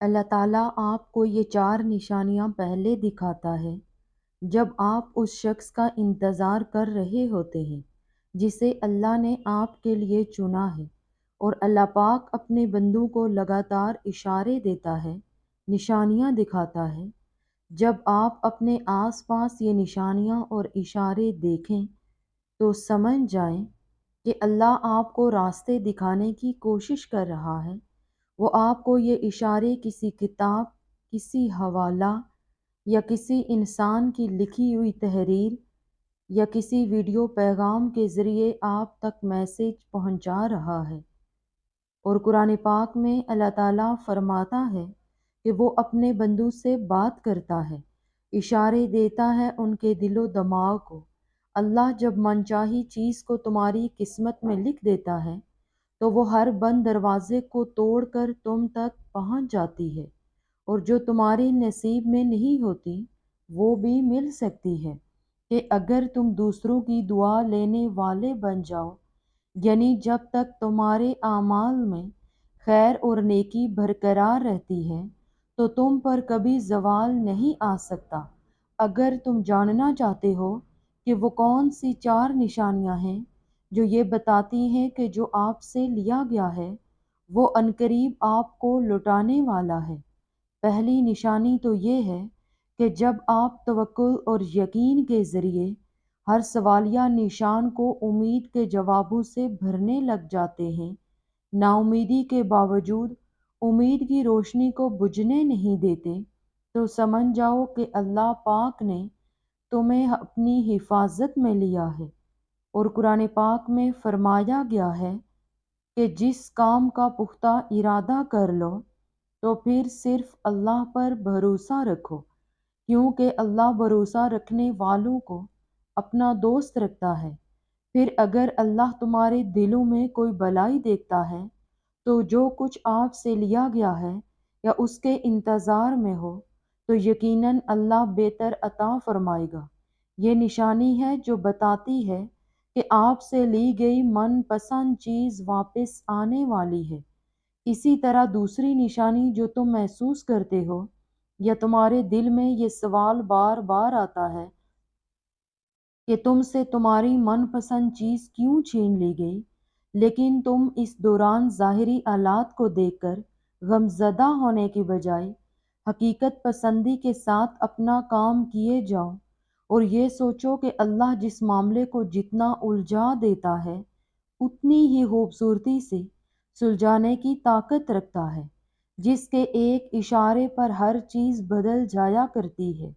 اللہ تعالیٰ آپ کو یہ 4 نشانیاں پہلے دکھاتا ہے جب آپ اس شخص کا انتظار کر رہے ہوتے ہیں جسے اللہ نے آپ کے لیے چنا ہے، اور اللہ پاک اپنے بندوں کو لگاتار اشارے دیتا ہے، نشانیاں دکھاتا ہے۔ جب آپ اپنے آس پاس یہ نشانیاں اور اشارے دیکھیں تو سمجھ جائیں کہ اللہ آپ کو راستے دکھانے کی کوشش کر رہا ہے۔ وہ آپ کو یہ اشارے کسی کتاب، کسی حوالہ یا کسی انسان کی لکھی ہوئی تحریر یا کسی ویڈیو پیغام کے ذریعے آپ تک میسج پہنچا رہا ہے۔ اور قرآن پاک میں اللہ تعالیٰ فرماتا ہے کہ وہ اپنے بندوں سے بات کرتا ہے، اشارے دیتا ہے ان کے دل و دماغ کو۔ اللہ جب منچاہی چیز کو تمہاری قسمت میں لکھ دیتا ہے تو وہ ہر بند دروازے کو توڑ کر تم تک پہنچ جاتی ہے، اور جو تمہارے نصیب میں نہیں ہوتی وہ بھی مل سکتی ہے، کہ اگر تم دوسروں کی دعا لینے والے بن جاؤ، یعنی جب تک تمہارے اعمال میں خیر اور نیکی برقرار رہتی ہے تو تم پر کبھی زوال نہیں آ سکتا۔ اگر تم جاننا چاہتے ہو کہ وہ کون سی 4 نشانیاں ہیں جو یہ بتاتی ہیں کہ جو آپ سے لیا گیا ہے وہ عنقریب آپ کو لوٹانے والا ہے۔ پہلی نشانی تو یہ ہے کہ جب آپ توکل اور یقین کے ذریعے ہر سوالیہ نشان کو امید کے جوابوں سے بھرنے لگ جاتے ہیں، نا امیدی کے باوجود امید کی روشنی کو بجھنے نہیں دیتے، تو سمجھ جاؤ کہ اللہ پاک نے تمہیں اپنی حفاظت میں لیا ہے۔ اور قرآن پاک میں فرمایا گیا ہے کہ جس کام کا پختہ ارادہ کر لو تو پھر صرف اللہ پر بھروسہ رکھو، کیونکہ اللہ بھروسہ رکھنے والوں کو اپنا دوست رکھتا ہے۔ پھر اگر اللہ تمہارے دلوں میں کوئی بلائی دیکھتا ہے تو جو کچھ آپ سے لیا گیا ہے یا اس کے انتظار میں ہو تو یقیناً اللہ بہتر عطا فرمائے گا۔ یہ نشانی ہے جو بتاتی ہے کہ آپ سے لی گئی من پسند چیز واپس آنے والی ہے۔ اسی طرح دوسری نشانی جو تم محسوس کرتے ہو یا تمہارے دل میں یہ سوال بار بار آتا ہے کہ تم سے تمہاری من پسند چیز کیوں چھین لی گئی، لیکن تم اس دوران ظاہری حالات کو دیکھ کر غم زدہ ہونے کی بجائے حقیقت پسندی کے ساتھ اپنا کام کیے جاؤ، اور یہ سوچو کہ اللہ جس معاملے کو جتنا الجھا دیتا ہے اتنی ہی خوبصورتی سے سلجھانے کی طاقت رکھتا ہے، جس کے ایک اشارے پر ہر چیز بدل جایا کرتی ہے۔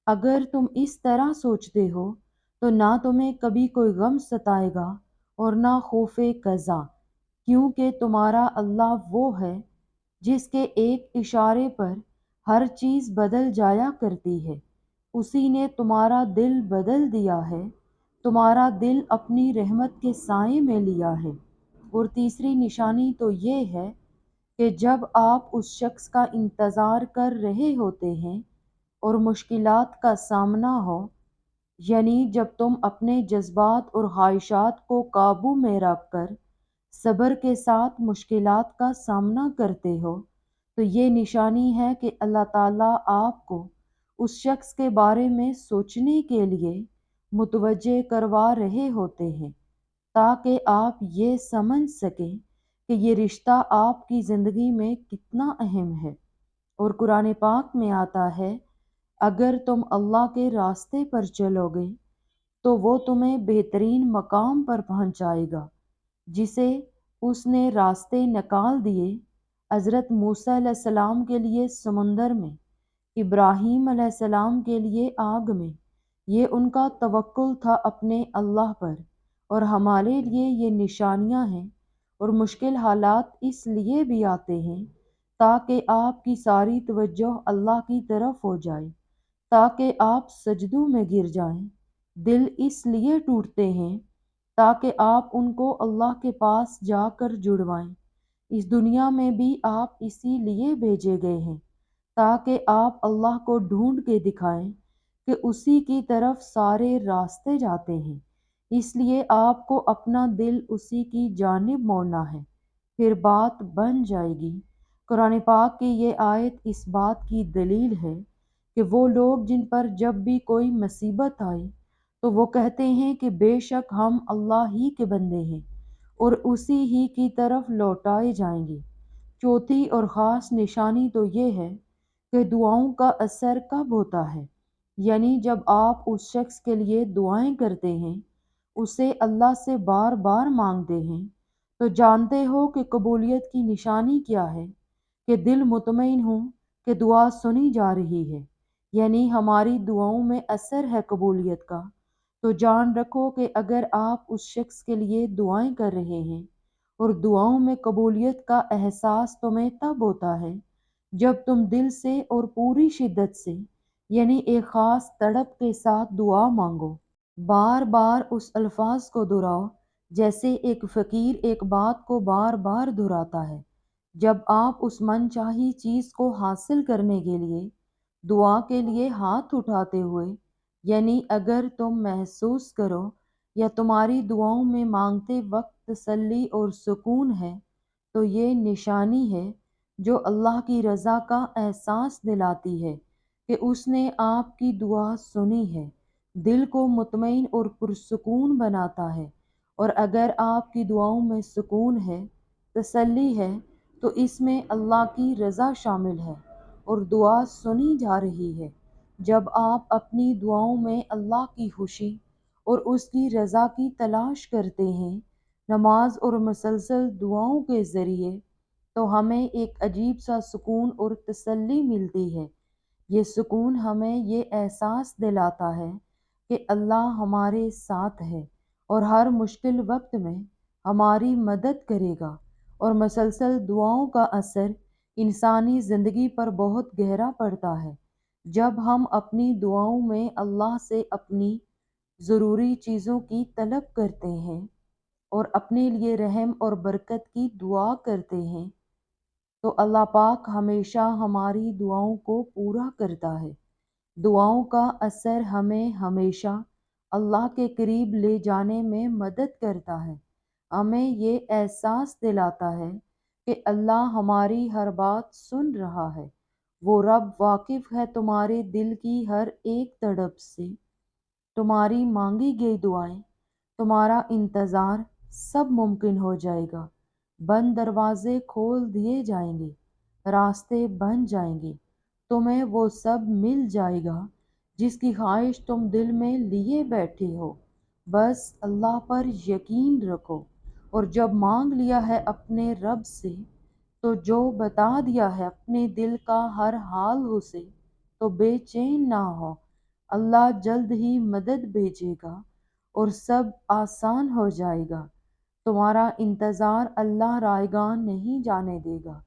اگر تم اس طرح سوچتے ہو تو نہ تمہیں کبھی کوئی غم ستائے گا اور نہ خوف قضا، کیونکہ تمہارا اللہ وہ ہے جس کے ایک اشارے پر ہر چیز بدل جایا کرتی ہے۔ اسی نے تمہارا دل بدل دیا ہے، تمہارا دل اپنی رحمت کے سائے میں لیا ہے۔ اور تیسری نشانی تو یہ ہے کہ جب آپ اس شخص کا انتظار کر رہے ہوتے ہیں اور مشکلات کا سامنا ہو، یعنی جب تم اپنے جذبات اور خواہشات کو قابو میں رکھ کر صبر کے ساتھ مشکلات کا سامنا کرتے ہو، تو یہ نشانی ہے کہ اللہ تعالیٰ آپ کو اس شخص کے بارے میں سوچنے کے لیے متوجہ کروا رہے ہوتے ہیں، تاکہ آپ یہ سمجھ سکیں کہ یہ رشتہ آپ کی زندگی میں کتنا اہم ہے۔ اور قرآن پاک میں آتا ہے، اگر تم اللہ کے راستے پر چلو گے تو وہ تمہیں بہترین مقام پر پہنچائے گا جسے اس نے راستے نکال دیے۔ حضرت موسیٰ علیہ السلام کے لیے سمندر میں، ابراہیم علیہ السلام کے لیے آگ میں، یہ ان کا توکل تھا اپنے اللہ پر۔ اور ہمارے لیے یہ نشانیاں ہیں اور مشکل حالات اس لیے بھی آتے ہیں تاکہ آپ کی ساری توجہ اللہ کی طرف ہو جائے، تاکہ آپ سجدوں میں گر جائیں۔ دل اس لیے ٹوٹتے ہیں تاکہ آپ ان کو اللہ کے پاس جا کر جڑوائیں۔ اس دنیا میں بھی آپ اسی لیے بھیجے گئے ہیں تاکہ آپ اللہ کو ڈھونڈ کے دکھائیں کہ اسی کی طرف سارے راستے جاتے ہیں۔ اس لیے آپ کو اپنا دل اسی کی جانب موڑنا ہے، پھر بات بن جائے گی۔ قرآن پاک کی یہ آیت اس بات کی دلیل ہے کہ وہ لوگ جن پر جب بھی کوئی مصیبت آئے تو وہ کہتے ہیں کہ بے شک ہم اللہ ہی کے بندے ہیں اور اسی ہی کی طرف لوٹائے جائیں گے۔ چوتھی اور خاص نشانی تو یہ ہے کہ دعاؤں کا اثر کب ہوتا ہے، یعنی جب آپ اس شخص کے لیے دعائیں کرتے ہیں، اسے اللہ سے بار بار مانگتے ہیں، تو جانتے ہو کہ قبولیت کی نشانی کیا ہے، کہ دل مطمئن ہو کہ دعا سنی جا رہی ہے، یعنی ہماری دعاؤں میں اثر ہے قبولیت کا۔ تو جان رکھو کہ اگر آپ اس شخص کے لیے دعائیں کر رہے ہیں اور دعاؤں میں قبولیت کا احساس تمہیں تب ہوتا ہے جب تم دل سے اور پوری شدت سے، یعنی ایک خاص تڑپ کے ساتھ دعا مانگو، بار بار اس الفاظ کو دہراؤ جیسے ایک فقیر ایک بات کو بار بار دہراتا ہے۔ جب آپ اس من چاہی چیز کو حاصل کرنے کے لیے دعا کے لیے ہاتھ اٹھاتے ہوئے، یعنی اگر تم محسوس کرو یا تمہاری دعاؤں میں مانگتے وقت تسلی اور سکون ہے، تو یہ نشانی ہے جو اللہ کی رضا کا احساس دلاتی ہے کہ اس نے آپ کی دعا سنی ہے، دل کو مطمئن اور پرسکون بناتا ہے۔ اور اگر آپ کی دعاؤں میں سکون ہے، تسلی ہے، تو اس میں اللہ کی رضا شامل ہے اور دعا سنی جا رہی ہے۔ جب آپ اپنی دعاؤں میں اللہ کی خوشی اور اس کی رضا کی تلاش کرتے ہیں، نماز اور مسلسل دعاؤں کے ذریعے، تو ہمیں ایک عجیب سا سکون اور تسلی ملتی ہے۔ یہ سکون ہمیں یہ احساس دلاتا ہے کہ اللہ ہمارے ساتھ ہے اور ہر مشکل وقت میں ہماری مدد کرے گا۔ اور مسلسل دعاؤں کا اثر انسانی زندگی پر بہت گہرا پڑتا ہے۔ جب ہم اپنی دعاؤں میں اللہ سے اپنی ضروری چیزوں کی طلب کرتے ہیں اور اپنے لیے رحم اور برکت کی دعا کرتے ہیں، تو اللہ پاک ہمیشہ ہماری دعاؤں کو پورا کرتا ہے۔ دعاؤں کا اثر ہمیں ہمیشہ اللہ کے قریب لے جانے میں مدد کرتا ہے، ہمیں یہ احساس دلاتا ہے کہ اللہ ہماری ہر بات سن رہا ہے، وہ رب واقف ہے تمہارے دل کی ہر ایک تڑپ سے، تمہاری مانگی گئی دعائیں، تمہارا انتظار سب ممکن ہو جائے گا، بند دروازے کھول دیے جائیں گے، راستے بن جائیں گے، تمہیں وہ سب مل جائے گا جس کی خواہش تم دل میں لیے بیٹھے ہو۔ بس اللہ پر یقین رکھو، اور جب مانگ لیا ہے اپنے رب سے، تو جو بتا دیا ہے اپنے دل کا ہر حال اسے، تو بے چین نہ ہو، اللہ جلد ہی مدد بھیجے گا اور سب آسان ہو جائے گا۔ تمہارا انتظار اللہ رائگان نہیں جانے دے گا۔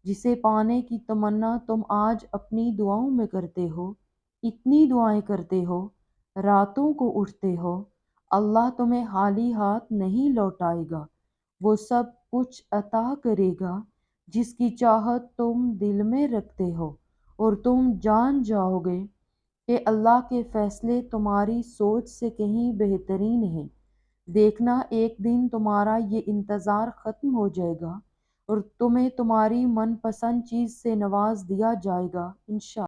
جسے پانے کی تمنا تم آج اپنی دعاؤں میں کرتے ہو، اتنی دعائیں کرتے ہو، راتوں کو اٹھتے ہو، اللہ تمہیں خالی ہاتھ نہیں لوٹائے گا، وہ سب کچھ عطا کرے گا جس کی چاہت تم دل میں رکھتے ہو، اور تم جان جاؤ گے کہ اللہ کے فیصلے تمہاری سوچ سے کہیں بہترین ہیں۔ دیکھنا ایک دن تمہارا یہ انتظار ختم ہو جائے گا اور تمہیں تمہاری من پسند چیز سے نواز دیا جائے گا، انشاءاللہ۔